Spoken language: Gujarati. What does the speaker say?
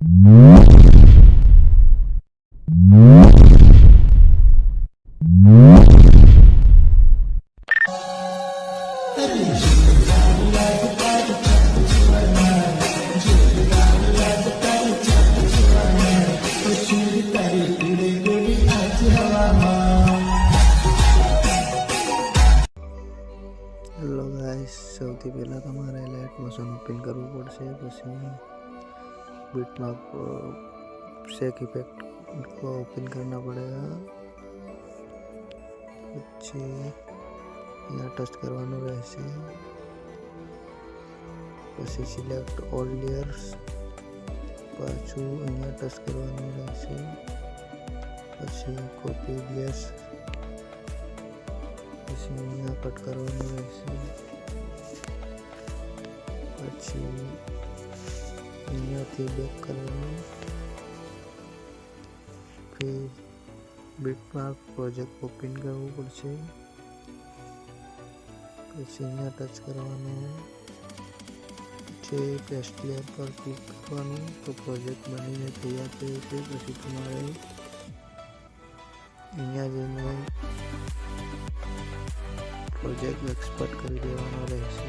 हेलो गाइस, સૌથી પહેલાં તમારે લાઇટ મોશન ઓપન કરવું પડશે। પછી बिटमैप शेक इफेक्ट को ओपन करना पड़ेगा। પછી यहाँ टच करवाना રહેશે। પછી સિલેક્ટ ઓલ લેયર્સ, પાછું અહીંયા ટચ કરવાનું રહેશે। પછી કોપી લેયર્સ, પછી અહીંયા કટ કરવાનું રહેશે। પછી અહીંયાથી બેક કરવાનું। फिर बिटमैप प्रोजेक्ट ओपन करવું પડશે। પછી અહીંયા ટચ કરવાનું। પછી પેસ્ટ લેયર પર ક્લિક કરવાનું તો પ્રોજેક્ટ બનીને તૈયાર થઈ જશે। પછી તમારે અહીંયા જઈને પ્રોજેક્ટ એક્સપોર્ટ કરી દેવાનો રહેશે।